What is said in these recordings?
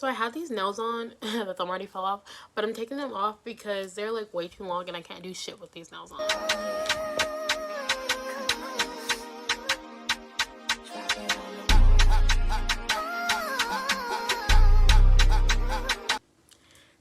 So I had these nails on that the already fell off, but I'm taking them off because they're like way too long and I can't do shit with these nails on.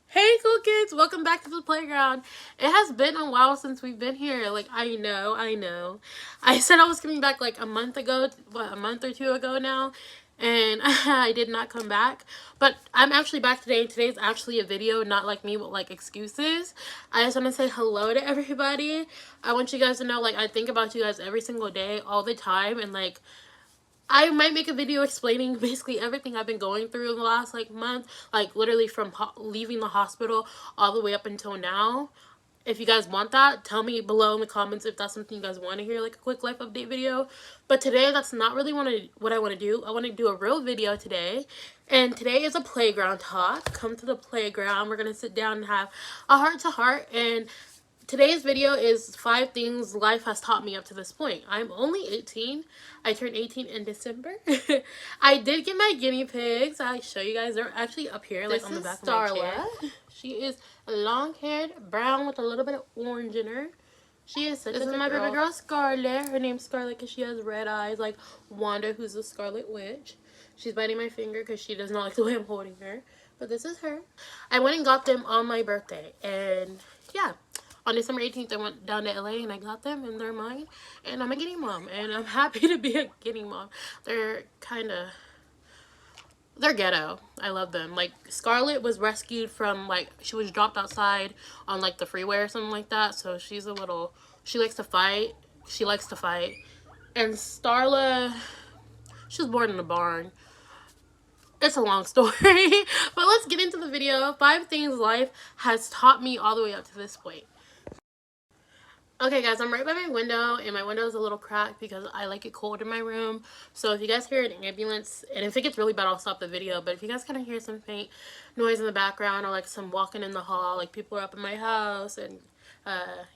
Hey cool kids, welcome back to the playground. It has been a while since we've been here. Like, I know. I said I was coming back like a month ago, a month or two ago now, and I did not come back. But I'm actually back today. Today's actually a video, not like me with like excuses. I just want to say hello to everybody. I want you guys to know, like, I think about you guys every single day, all the time, and like, I might make a video explaining basically everything I've been going through in the last like month, like literally from leaving the hospital all the way up until now. If you guys want that, tell me below in the comments if that's something you guys want to hear, like a quick life update video. But today, that's not really what I want to do. I want to do a real video today. And today is a playground talk. Come to the playground. We're going to sit down and have a heart-to-heart. And today's video is 5 things life has taught me up to this point. I'm only 18. I turned 18 in December. I did get my guinea pigs. I'll show you guys. They're actually up here, like on the back of my chair. She is long-haired, brown with a little bit of orange in her. She is such a good girl. This is my baby girl, Scarlet. Her name's Scarlet because she has red eyes, like Wanda, who's the Scarlet Witch. She's biting my finger because she does not like the way I'm holding her. But this is her. I went and got them on my birthday. And yeah, on December 18th, I went down to LA and I got them and they're mine. And I'm a guinea mom. And I'm happy to be a guinea mom. They're ghetto. I love them. Like, Scarlet was rescued from, like, she was dropped outside on, like, the freeway or something like that. So she's a little, she likes to fight. And Starla, she was born in a barn. It's a long story. But let's get into the video. 5 things life has taught me all the way up to this point. Okay guys, I'm right by my window, and my window is a little cracked because I like it cold in my room. So if you guys hear an ambulance, and if it gets really bad, I'll stop the video. But if you guys kind of hear some faint noise in the background, or like some walking in the hall, like people are up in my house, and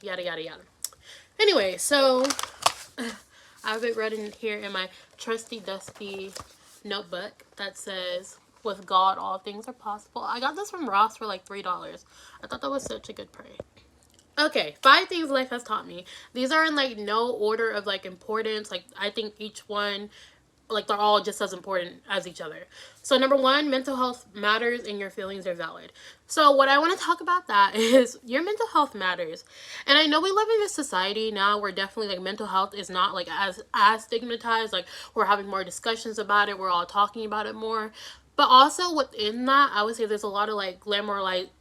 yada yada yada. Anyway, so I have it written here in my trusty dusty notebook that says, "With God, all things are possible." I got this from Ross for like $3. I thought that was such a good price. Okay, 5 things life has taught me. These are in like no order of like importance. Like, I think each one, like, they're all just as important as each other. So number 1, mental health matters and your feelings are valid. So what I want to talk about that is your mental health matters. And I know we live in this society now where definitely like mental health is not like as stigmatized. Like, we're having more discussions about it. We're all talking about it more. But also within that, I would say there's a lot of like glamorization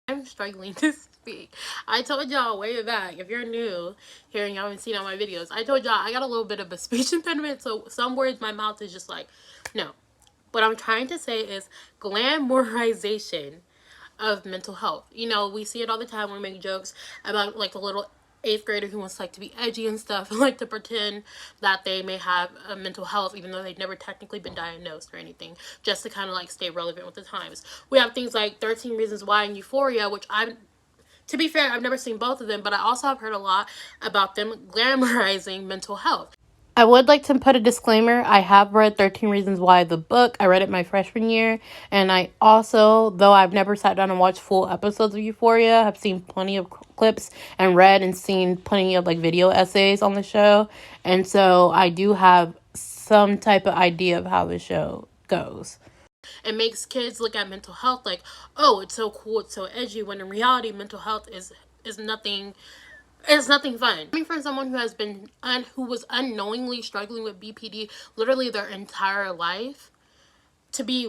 I'm struggling to speak. I told y'all way back, if you're new here and y'all haven't seen all my videos, I told y'all I got a little bit of a speech impediment, so some words my mouth is just like, no. What I'm trying to say is glamorization of mental health. You know, we see it all the time. We make jokes about like the little 8th grader who wants like to be edgy and stuff, and like to pretend that they may have a mental health even though they've never technically been diagnosed or anything, just to kind of like stay relevant with the times. We have things like 13 Reasons Why and Euphoria, which to be fair, I've never seen both of them, but I also have heard a lot about them glamorizing mental health. I would like to put a disclaimer. I have read 13 Reasons Why, the book. I read it my freshman year. And I also, though I've never sat down and watched full episodes of Euphoria, have seen plenty of clips and read and seen plenty of like video essays on the show. And so I do have some type of idea of how the show goes. It makes kids look at mental health like, oh, it's so cool, it's so edgy, when in reality mental health is nothing. It's nothing fun. Coming from someone who has been who was unknowingly struggling with BPD literally their entire life, to be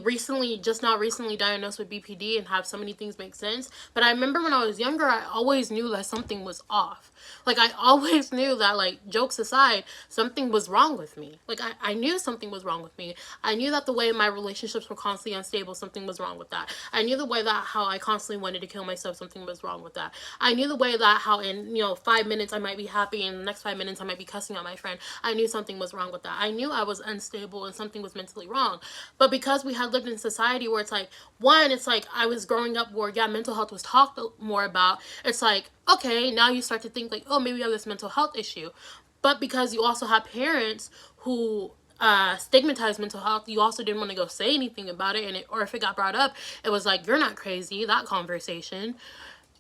not recently diagnosed with BPD and have so many things make sense. But I remember when I was younger, I always knew that something was off. Like, I always knew that, like, jokes aside, something was wrong with me. Like, I knew something was wrong with me. I knew that the way my relationships were constantly unstable, something was wrong with that. I knew the way that how I constantly wanted to kill myself, something was wrong with that. I knew the way that how in, 5 minutes I might be happy and the next 5 minutes I might be cussing at my friend. I knew something was wrong with that. I knew I was unstable and something was mentally wrong. But because we had lived in society where it's like, one, it's like I was growing up where, yeah, mental health was talked more about. It's like, okay, now you start to think like, oh, maybe you have this mental health issue. But because you also have parents who stigmatize mental health, you also didn't want to go say anything about it, or if it got brought up, it was like, you're not crazy, that conversation.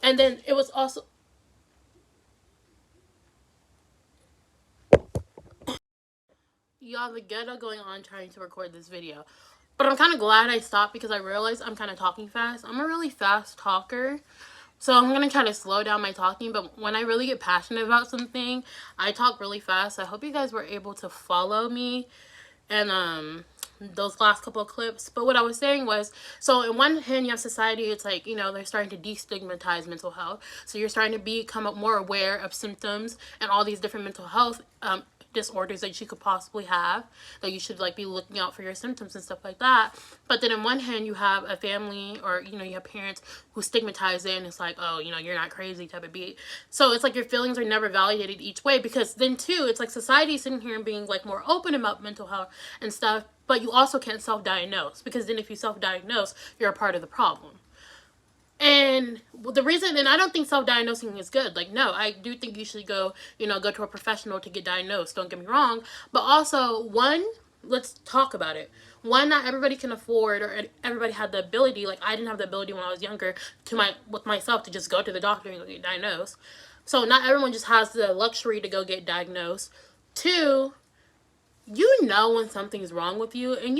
And then it was also, y'all, the ghetto going on trying to record this video. But I'm kind of glad I stopped because I realized I'm kind of talking fast. I'm a really fast talker. So I'm going to try to slow down my talking. But when I really get passionate about something, I talk really fast. I hope you guys were able to follow me and those last couple of clips. But what I was saying was, so in one hand you have society, it's like, they're starting to destigmatize mental health. So you're starting to become more aware of symptoms and all these different mental health disorders that you could possibly have, that you should like be looking out for your symptoms and stuff like that. But then in one hand you have a family, or you have parents who stigmatize it, and it's like, oh, you're not crazy type of beat. So it's like your feelings are never validated each way, because then too, it's like society sitting here and being like more open about mental health and stuff, but you also can't self-diagnose, because then if you self-diagnose, you're a part of the problem. And the reason, and I don't think self-diagnosing is good. Like, no, I do think you should go, go to a professional to get diagnosed. Don't get me wrong. But also, one, let's talk about it. One, not everybody can afford, or everybody had the ability. Like, I didn't have the ability when I was younger with myself to just go to the doctor and go get diagnosed. So not everyone just has the luxury to go get diagnosed. Two, when something's wrong with you, and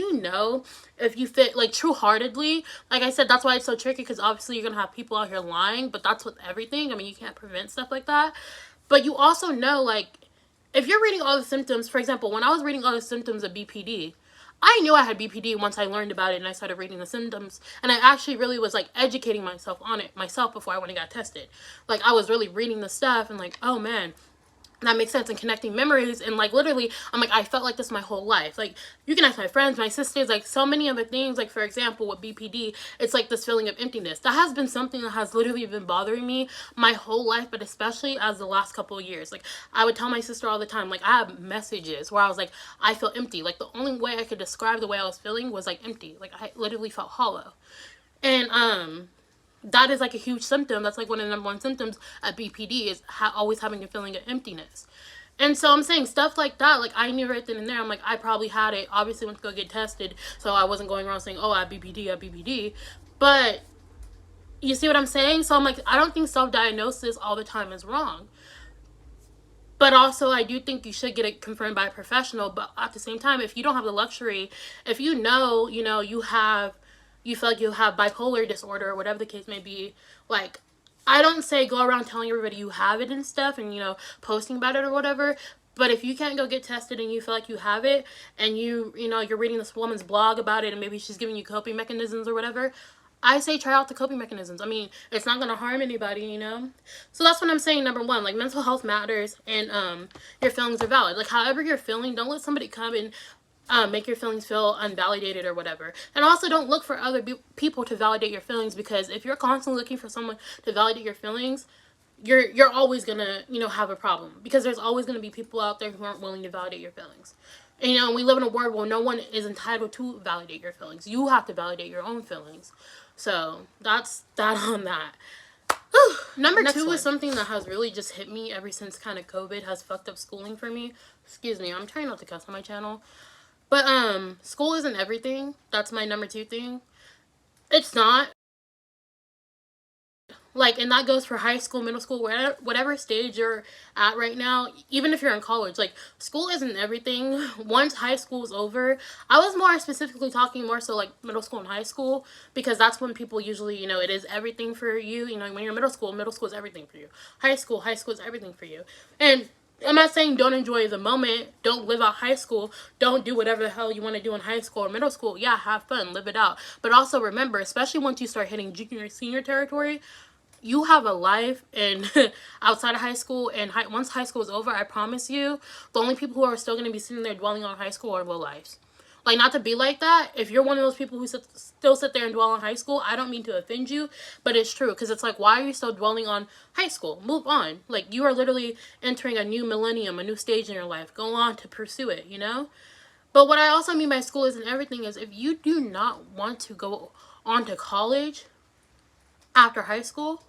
if you fit like true-heartedly, like I said, that's why it's so tricky, because obviously you're gonna have people out here lying, but that's with everything. I mean, you can't prevent stuff like that. But you also like, if you're reading all the symptoms, for example, when I was reading all the symptoms of BPD, I knew I had BPD once I learned about it and I started reading the symptoms, and I actually really was like educating myself on it myself before I went and got tested. Like, I was really reading the stuff and like, oh man, that makes sense, and connecting memories. And like, literally, I'm like, I felt like this my whole life. Like, you can ask my friends, my sisters, like so many other things. Like, for example, with BPD, it's like this feeling of emptiness that has been something that has literally been bothering me my whole life, but especially as the last couple of years. Like, I would tell my sister all the time, like, I have messages where I was like, I feel empty. Like, the only way I could describe the way I was feeling was like empty. Like, I literally felt hollow. And that is like a huge symptom. That's like one of the number one symptoms of BPD, is always having a feeling of emptiness. And so I'm saying stuff like that, like, I knew right then and there, I'm like, I probably had it. Obviously went to go get tested, so I wasn't going around saying, oh, I have BPD, I have BPD. But you see what I'm saying? So I'm like, I don't think self-diagnosis all the time is wrong. But also, I do think you should get it confirmed by a professional. But at the same time, if you don't have the luxury, if you feel like you have bipolar disorder or whatever the case may be, like, I don't say go around telling everybody you have it and stuff and, posting about it or whatever. But if you can't go get tested and you feel like you have it, and you're reading this woman's blog about it and maybe she's giving you coping mechanisms or whatever, I say try out the coping mechanisms. I mean, it's not going to harm anybody, So that's what I'm saying. Number one, like, mental health matters, and your feelings are valid. Like, however you're feeling, don't let somebody come and make your feelings feel unvalidated or whatever. And also, don't look for other people to validate your feelings, because if you're constantly looking for someone to validate your feelings, you're always gonna have a problem, because there's always gonna be people out there who aren't willing to validate your feelings. And we live in a world where no one is entitled to validate your feelings. You have to validate your own feelings. So that's that on that. Number two is something that has really just hit me ever since kind of COVID has fucked up schooling for me. Excuse me, I'm trying not to cuss on my channel. But school isn't everything. That's my number two thing. It's not. Like, and that goes for high school, middle school, whatever stage you're at right now, even if you're in college. Like, school isn't everything. Once high school is over, I was more specifically talking more so like middle school and high school, because that's when people usually, it is everything for you. When you're in middle school is everything for you. High school is everything for you. And I'm not saying don't enjoy the moment, don't live out high school, don't do whatever the hell you want to do in high school or middle school. Yeah, have fun, live it out. But also remember, especially once you start hitting junior, senior territory, you have a life and outside of high school, and once high school is over, I promise you, the only people who are still going to be sitting there dwelling on high school are low lives. Like, not to be like that. If you're one of those people who still sit there and dwell on high school, I don't mean to offend you, but it's true. Because it's like, why are you still dwelling on high school? Move on. Like, you are literally entering a new millennium, a new stage in your life. Go on to pursue it, you know? But what I also mean by school isn't everything is if you do not want to go on to college after high school,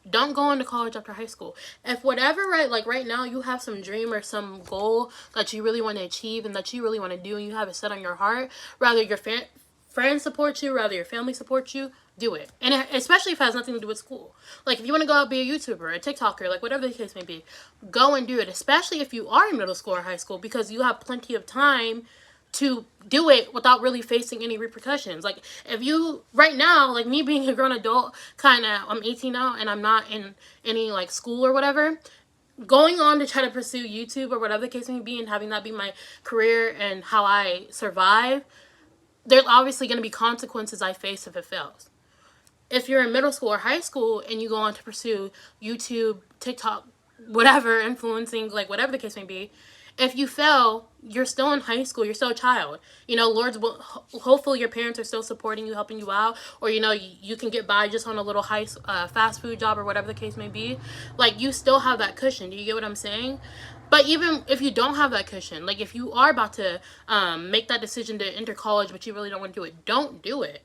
don't go into college after high school. If whatever, right, like right now you have some dream or some goal that you really want to achieve and that you really want to do and you have it set on your heart, rather your friends support you, rather your family supports you, do it. And especially if it has nothing to do with school. Like if you want to go out and be a YouTuber, a TikToker, like whatever the case may be, go and do it. Especially if you are in middle school or high school, because you have plenty of time to do it without really facing any repercussions. Like if you right now, like me being a grown adult, kind of I'm 18 now and I'm not in any like school or whatever, going on to try to pursue YouTube or whatever the case may be and having that be my career and how I survive, there's obviously going to be consequences I face if it fails. If you're in middle school or high school and you go on to pursue YouTube, TikTok, whatever, influencing, like whatever the case may be, if you fail, you're still in high school, you're still a child. You know, Lord's will, hopefully your parents are still supporting you, helping you out, or you know, you can get by just on a little fast food job or whatever the case may be. Like you still have that cushion. Do you get what I'm saying? But even if you don't have that cushion, like if you are about to make that decision to enter college, but you really don't want to do it, don't do it.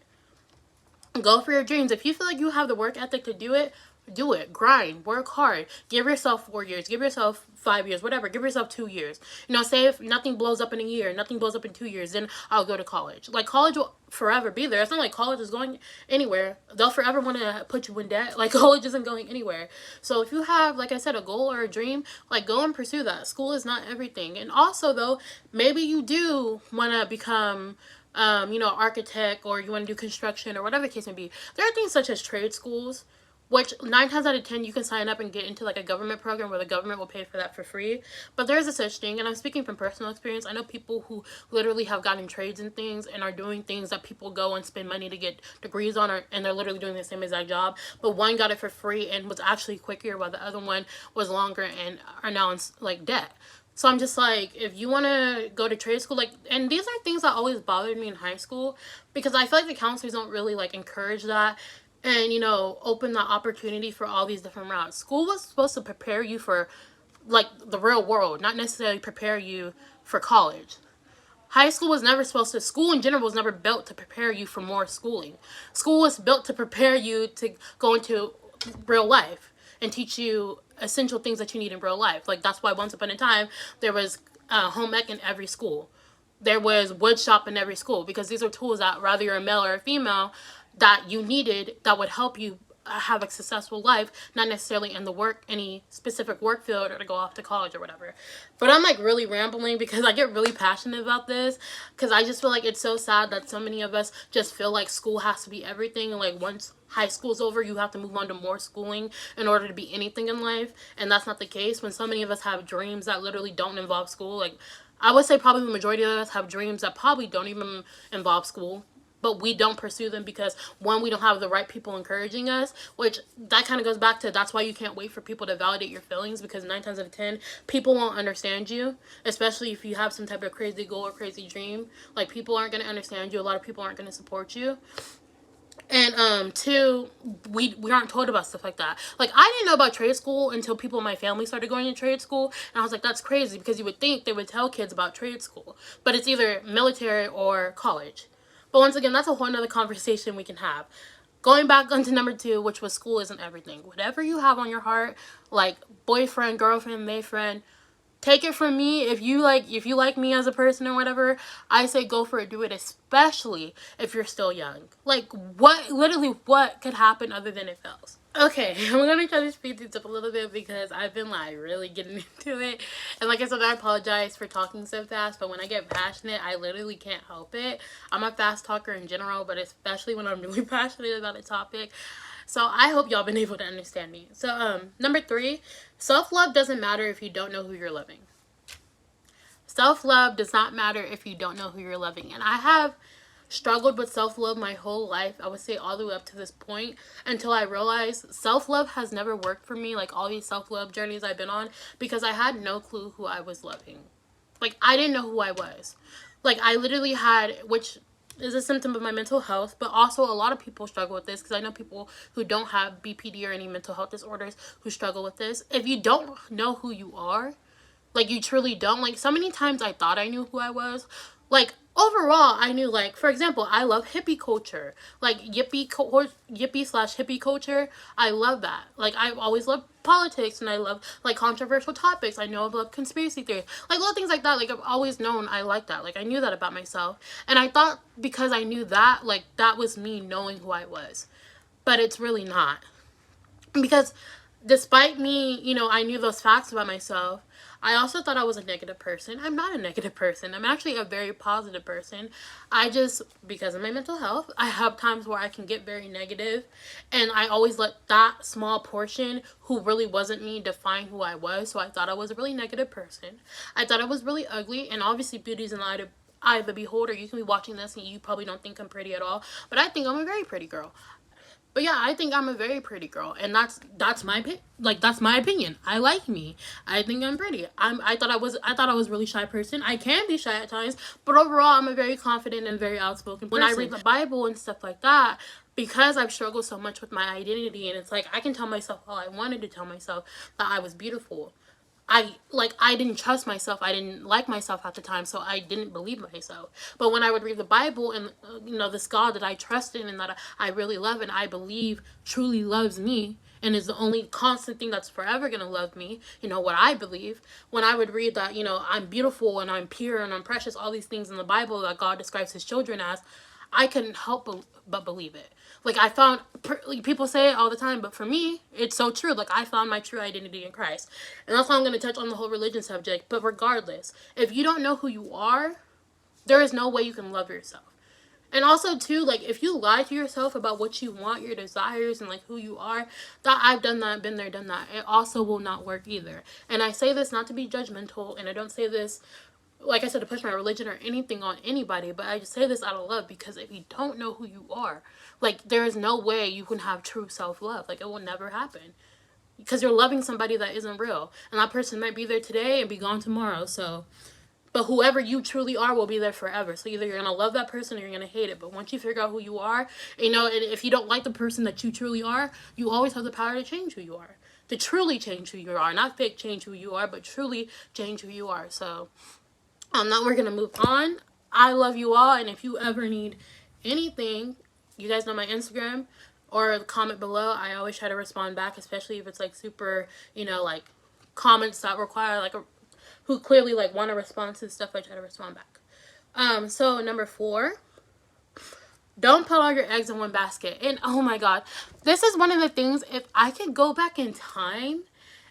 Go for your dreams. If you feel like you have the work ethic to do it, do it. Grind. Work hard. Give yourself 4 years. Give yourself 5 years. Whatever. Give yourself 2 years. You know, say if nothing blows up in a year, nothing blows up in 2 years, then I'll go to college. Like, college will forever be there. It's not like college is going anywhere. They'll forever want to put you in debt. Like, college isn't going anywhere. So if you have, like I said, a goal or a dream, like, go and pursue that. School is not everything. And also, though, maybe you do want to become you know, architect, or you want to do construction or whatever the case may be. There are things such as trade schools, which 9 times out of 10 you can sign up and get into like a government program where the government will pay for that for free. But there is a such thing, and I'm speaking from personal experience. I know people who literally have gotten trades and things and are doing things that people go and spend money to get degrees on, and they're literally doing the same exact job. But one got it for free and was actually quicker, while the other one was longer and are now in like debt. So I'm just like, if you want to go to trade school, like, and these are things that always bothered me in high school, because I feel like the counselors don't really like encourage that and, you know, open the opportunity for all these different routes. School was supposed to prepare you for like the real world, not necessarily prepare you for college. High school was never supposed to, school in general was never built to prepare you for more schooling. School was built to prepare you to go into real life and teach you essential things that you need in real life. Like, that's why once upon a time there was home ec in every school. There was wood shop in every school, because these are tools that, whether you're a male or a female, that you needed that would help you have a successful life, not necessarily in the work, any specific work field, or to go off to college or whatever. But I'm like really rambling because I get really passionate about this, because I just feel like it's so sad that so many of us just feel like school has to be everything, and like once high school's over you have to move on to more schooling in order to be anything in life. And that's not the case. When so many of us have dreams that literally don't involve school, like I would say probably the majority of us have dreams that probably don't even involve school, but we don't pursue them because, one, we don't have the right people encouraging us, which that kind of goes back to, that's why you can't wait for people to validate your feelings, because 9 times out of 10 people won't understand you, especially if you have some type of crazy goal or crazy dream. Like, people aren't going to understand you. A lot of people aren't going to support you. And 2, we aren't told about stuff like that. Like, I didn't know about trade school until people in my family started going to trade school, and I was like, that's crazy, because you would think they would tell kids about trade school, but it's either military or college. But once again, that's a whole nother conversation we can have. Going back onto number 2, which was school isn't everything. Whatever you have on your heart, like boyfriend, girlfriend, mayfriend, take it from me. If you like me as a person or whatever, I say go for it. Do it, especially if you're still young. Like, what could happen other than it fails? Okay, I'm gonna try to speed these up a little bit because I've been like really getting into it. And like I said, I apologize for talking so fast, but when I get passionate, I literally can't help it. I'm a fast talker in general, but especially when I'm really passionate about a topic. So I hope y'all been able to understand me. So number 3, self-love doesn't matter if you don't know who you're loving. Self-love does not matter if you don't know who you're loving. And I have struggled with self-love my whole life. I would say all the way up to this point, until I realized self-love has never worked for me, like all these self-love journeys I've been on, because I had no clue who I was loving. Like, I didn't know who I was. Like, I literally had, which is a symptom of my mental health, but also a lot of people struggle with this, because I know people who don't have BPD or any mental health disorders who struggle with this. If you don't know who you are, like, you truly don't. Like, so many times I thought I knew who I was. Like, overall, I knew, like, for example, I love hippie culture. Like, yippie slash hippie culture. I love that. Like, I've always loved politics, and I love, like, controversial topics. I know I love conspiracy theories. Like, little things like that. Like, I've always known I like that. Like, I knew that about myself. And I thought because I knew that, like, that was me knowing who I was. But it's really not. Because despite me, you know, I knew those facts about myself, I also thought I was a negative person. I'm not a negative person. I'm actually a very positive person. I just, because of my mental health, I have times where I can get very negative, and I always let that small portion who really wasn't me define who I was. So I thought I was a really negative person. I thought I was really ugly, and obviously beauty's in the eye of the beholder. You can be watching this and you probably don't think I'm pretty at all, but I think I'm a very pretty girl. But yeah, I think I'm a very pretty girl, and that's that's my opinion. I like me. I think I'm pretty. I thought I was a really shy person. I can be shy at times, but overall, I'm a very confident and very outspoken person. When I read the Bible and stuff like that, because I've struggled so much with my identity, and it's like I can tell myself all I wanted to tell myself, that I was beautiful. I didn't trust myself. I didn't like myself at the time, so I didn't believe myself. But when I would read the Bible, and you know, this God that I trust in and that I really love and I believe truly loves me and is the only constant thing that's forever going to love me, you know, what I believe, when I would read that, you know, I'm beautiful and I'm pure and I'm precious, all these things in the Bible that God describes his children as, I couldn't help but believe it. Like, I found, like, people say it all the time, but for me, it's so true. Like, I found my true identity in Christ. And that's why I'm going to touch on the whole religion subject. But regardless, if you don't know who you are, there is no way you can love yourself. And also, too, like, if you lie to yourself about what you want, your desires, and, like, who you are, that I've done that, been there, done that, it also will not work either. And I say this not to be judgmental, and I don't say this, like I said, to push my religion or anything on anybody, but I just say this out of love, because if you don't know who you are, like, there is no way you can have true self-love. Like, it will never happen, because you're loving somebody that isn't real, and that person might be there today and be gone tomorrow. So, but whoever you truly are will be there forever. So either you're going to love that person or you're going to hate it. But once you figure out who you are, you know, and if you don't like the person that you truly are, you always have the power to change who you are, to truly change who you are. Not fake change who you are, but truly change who you are. So now we're gonna move on. I love you all, and if you ever need anything, you guys know my Instagram, or comment below. I always try to respond back, especially if it's like super, you know, like comments that require like who clearly like want a response and stuff. I try to respond back. So number 4, don't put all your eggs in one basket. And oh my god, this is one of the things, if I could go back in time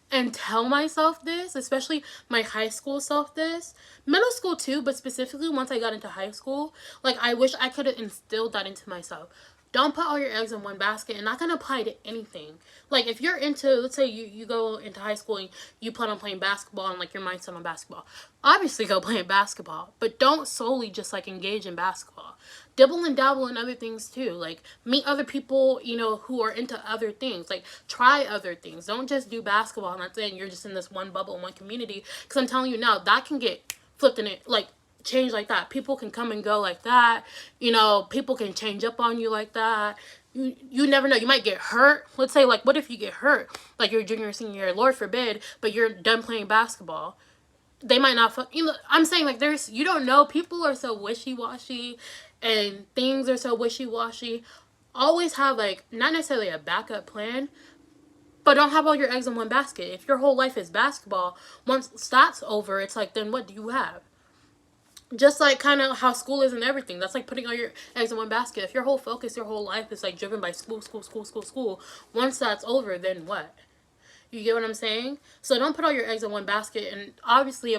and tell myself this, especially my high school self this, middle school too, but specifically once I got into high school, like, I wish I could have instilled that into myself. Don't put all your eggs in one basket, and that can apply to anything. Like, if you're into, let's say you go into high school and you plan on playing basketball and like your mindset on basketball, obviously go play basketball, but don't solely just like engage in basketball. Dibble and dabble in other things too. Like, meet other people, you know, who are into other things. Like, try other things. Don't just do basketball and that's it, and you're just in this one bubble, one community. Because I'm telling you now, that can get flipped in it, like, change like that. People can come and go like that. You know, people can change up on you like that. You never know. You might get hurt. Let's say, like, what if you get hurt? Like, you're junior, senior year, Lord forbid, but you're done playing basketball. They might not, you know, I'm saying, like, you don't know. People are so wishy-washy, and things are so wishy-washy. Always have, like, not necessarily a backup plan, but don't have all your eggs in one basket. If your whole life is basketball, once that's over, it's like, then what do you have? Just like kind of how school is and everything. That's like putting all your eggs in one basket. If your whole focus, your whole life is like driven by school, once that's over, then what? You get what I'm saying? So don't put all your eggs in one basket. And obviously,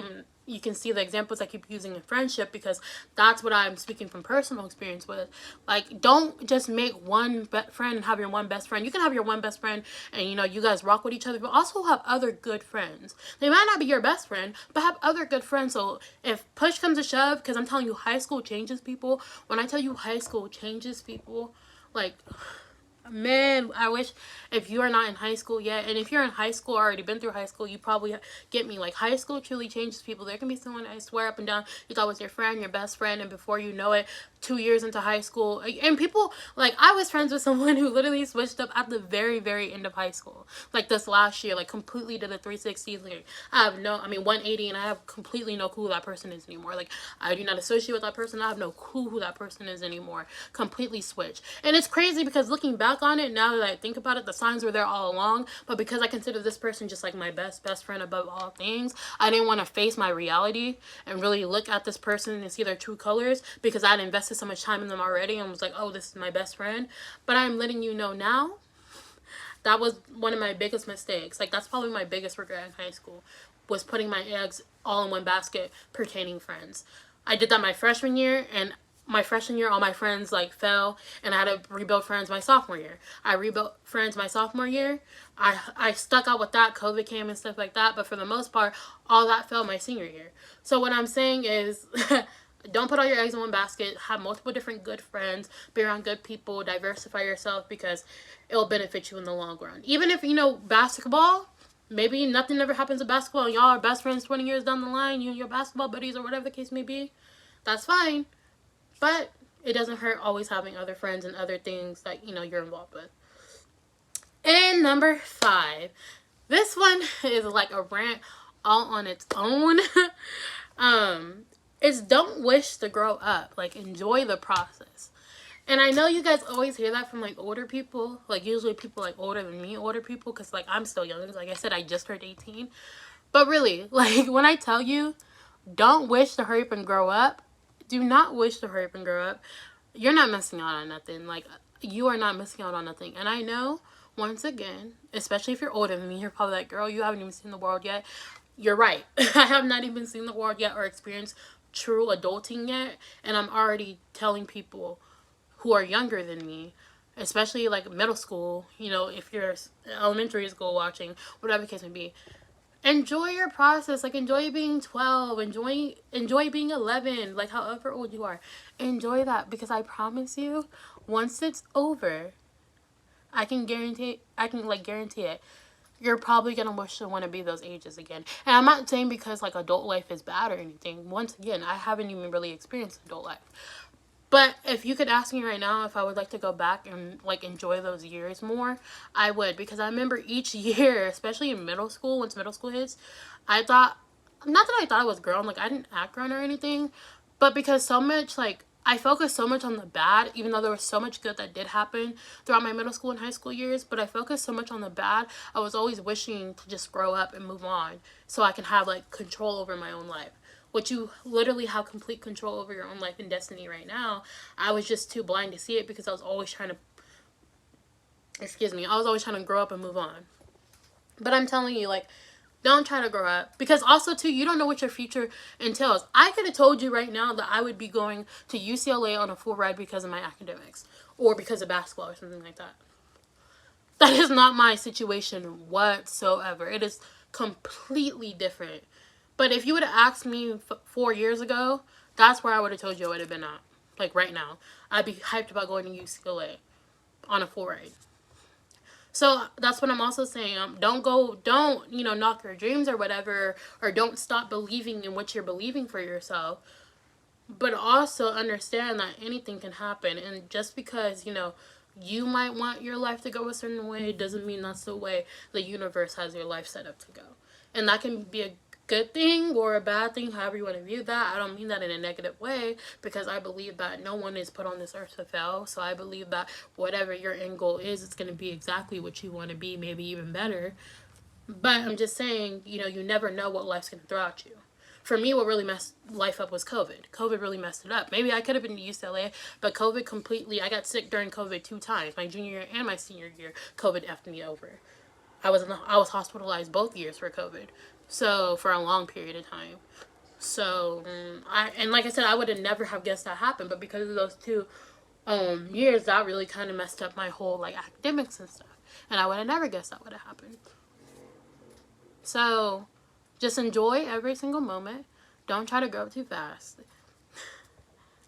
you can see the examples I keep using in friendship, because that's what I'm speaking from personal experience with. Like, don't just make one friend and have your one best friend. You can have your one best friend and, you know, you guys rock with each other, but also have other good friends. They might not be your best friend, but have other good friends. So if push comes to shove, because I'm telling you, high school changes people. When I tell you high school changes people, like, man, I wish, if you are not in high school yet, and if you're in high school, already been through high school, you probably get me. Like, high school truly changes people. There can be someone, I swear up and down, you thought was your friend, your best friend, and before you know it, 2 years into high school, and people, like, I was friends with someone who literally switched up at the very, very end of high school. Like, this last year, like, completely did the 360. Like, I have no, I mean, 180, and I have completely no clue who that person is anymore. Like, I do not associate with that person. I have no clue who that person is anymore. Completely switched. And it's crazy because looking back on it, now that I think about it, the signs were there all along, but because I consider this person just like my best friend above all things, I didn't want to face my reality and really look at this person and see their true colors, because I'd invested so much time in them already and was like, oh, this is my best friend. But I'm letting you know now, that was one of my biggest mistakes. Like, that's probably my biggest regret in high school, was putting my eggs all in one basket pertaining friends. I did that my freshman year, and my freshman year, all my friends, like, fell, and I had to rebuild friends my sophomore year. I rebuilt friends my sophomore year. I stuck out with that. COVID came and stuff like that, but for the most part, all that fell my senior year. So what I'm saying is, don't put all your eggs in one basket. Have multiple different good friends. Be around good people. Diversify yourself, because it'll benefit you in the long run. Even if, you know, basketball, maybe nothing ever happens to basketball and y'all are best friends 20 years down the line, you and your basketball buddies or whatever the case may be. That's fine. But it doesn't hurt always having other friends and other things that, you know, you're involved with. And number 5. This one is like a rant all on its own. Is don't wish to grow up. Like, enjoy the process. And I know you guys always hear that from, like, older people. Like, usually people, like, older than me, older people. Because, like, I'm still young. Like I said, I just turned 18. But really, like, when I tell you, don't wish to hurry up and grow up. Do not wish to hurry up and grow up. You're not missing out on nothing. Like, you are not missing out on nothing. And I know, once again, especially if you're older than me, you're probably like, girl, you haven't even seen the world yet. You're right. I have not even seen the world yet or experienced true adulting yet. And I'm already telling people who are younger than me, especially like middle school, you know, if you're elementary school watching, whatever the case may be, enjoy your process. Like, enjoy being 12, enjoy being 11, like, however old you are. Enjoy that, because I promise you, once it's over, I can guarantee it, you're probably gonna wish to want to be those ages again. And I'm not saying because, like, adult life is bad or anything. Once again, I haven't even really experienced adult life. But if you could ask me right now if I would like to go back and, like, enjoy those years more, I would. Because I remember each year, especially in middle school, once middle school hits, I thought, not that I thought I was grown, like, I didn't act grown or anything, but because so much, like, I focused so much on the bad, even though there was so much good that did happen throughout my middle school and high school years, but I focused so much on the bad, I was always wishing to just grow up and move on so I can have, like, control over my own life. Which you literally have complete control over your own life and destiny right now. I was just too blind to see it because I was always trying to, I was always trying to grow up and move on. But I'm telling you, like, don't try to grow up. Because also, too, you don't know what your future entails. I could have told you right now that I would be going to UCLA on a full ride because of my academics. Or because of basketball or something like that. That is not my situation whatsoever. It is completely different. But if you would have asked me 4 years ago, that's where I would have told you I would have been at. Like, right now. I'd be hyped about going to UCLA on a full ride. So that's what I'm also saying. Don't, you know, knock your dreams or whatever. Or don't stop believing in what you're believing for yourself. But also understand that anything can happen. And just because, you know, you might want your life to go a certain way doesn't mean that's the way the universe has your life set up to go. And that can be a good thing or a bad thing, however you want to view that. I don't mean that in a negative way, because I believe that no one is put on this earth to fail. So I believe that whatever your end goal is, it's going to be exactly what you want to be, maybe even better. But I'm just saying, you know, you never know what life's going to throw at you. For me, what really messed life up was COVID. COVID really messed it up. Maybe I could have been to UCLA, but COVID completely, I got sick during COVID 2 times. My junior year and my senior year, COVID effed me over. I was hospitalized both years for COVID. So, for a long period of time. So, and like I said, I would have never have guessed that happened, but because of those 2 years, that really kind of messed up my whole, like, academics and stuff. And I would have never guessed that would have happened. So, just enjoy every single moment. Don't try to grow too fast.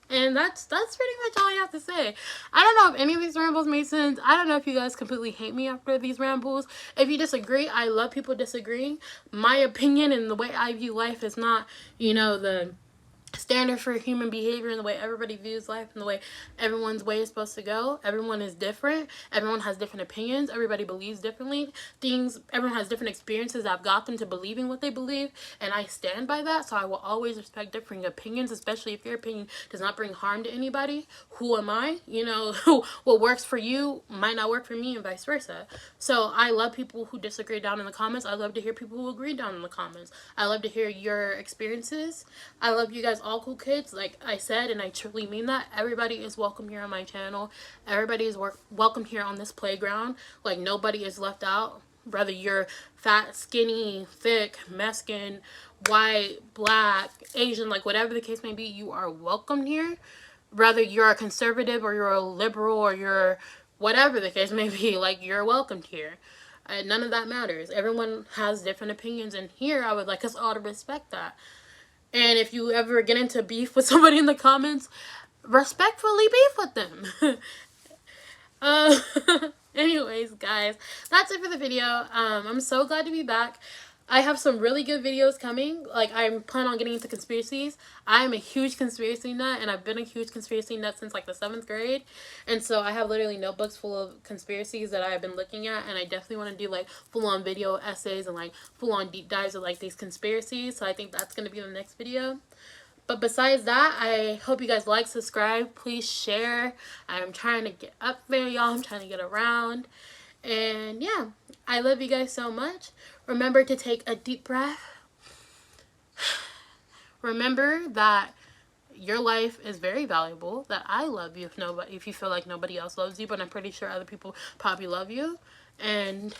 And that's pretty much all I have to say. I don't know if any of these rambles made sense. I don't know if you guys completely hate me after these rambles. If you disagree, I love people disagreeing. My opinion and the way I view life is not, the standard for human behavior and the way everybody views life and the way everyone's way is supposed to go. Everyone is different. Everyone has different opinions. Everybody believes differently. Everyone has different experiences that have got them to believing what they believe, and I stand by that. So I will always respect differing opinions, especially if your opinion does not bring harm to anybody. Who am I? What works for you might not work for me, and vice versa. So I love people who disagree down in the comments. I love to hear people who agree down in the comments. I love to hear your experiences. I love you guys all cool kids, like I said, and I truly mean that. Everybody is welcome here on my channel. Everybody is welcome here on this playground. Like, nobody is left out. Whether you're fat, skinny, thick, Mexican, white, black, Asian, like whatever the case may be, you are welcome here. Whether you're a conservative or you're a liberal or you're whatever the case may be, like, you're welcomed here. None of that matters. Everyone has different opinions, and here I would like us all to respect that. And if you ever get into beef with somebody in the comments, respectfully beef with them. Anyways, guys, that's it for the video. I'm so glad to be back. I have some really good videos coming. Like, I'm planning on getting into conspiracies. I am a huge conspiracy nut, and I've been a huge conspiracy nut since like the 7th grade. And so I have literally notebooks full of conspiracies that I have been looking at, and I definitely want to do like full-on video essays and like full-on deep dives of like these conspiracies. So I think that's going to be the next video. But besides that, I hope you guys like, subscribe, please share. I'm trying to get up there, y'all. I'm trying to get around. And yeah, I love you guys so much. Remember to take a deep breath. Remember that your life is very valuable. That I love you if you feel like nobody else loves you, but I'm pretty sure other people probably love you. And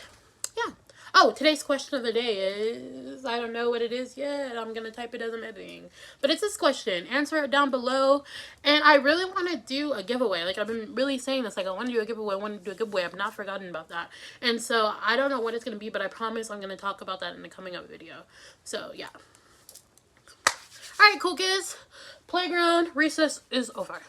yeah. Oh, today's question of the day is, I don't know what it is yet. I'm going to type it as I'm editing. But it's this question. Answer it down below. And I really want to do a giveaway. Like, I've been really saying this. Like, I want to do a giveaway. I want to do a giveaway. I've not forgotten about that. And so, I don't know what it's going to be, but I promise I'm going to talk about that in the coming up video. So, yeah. Alright, cool kids. Playground recess is over.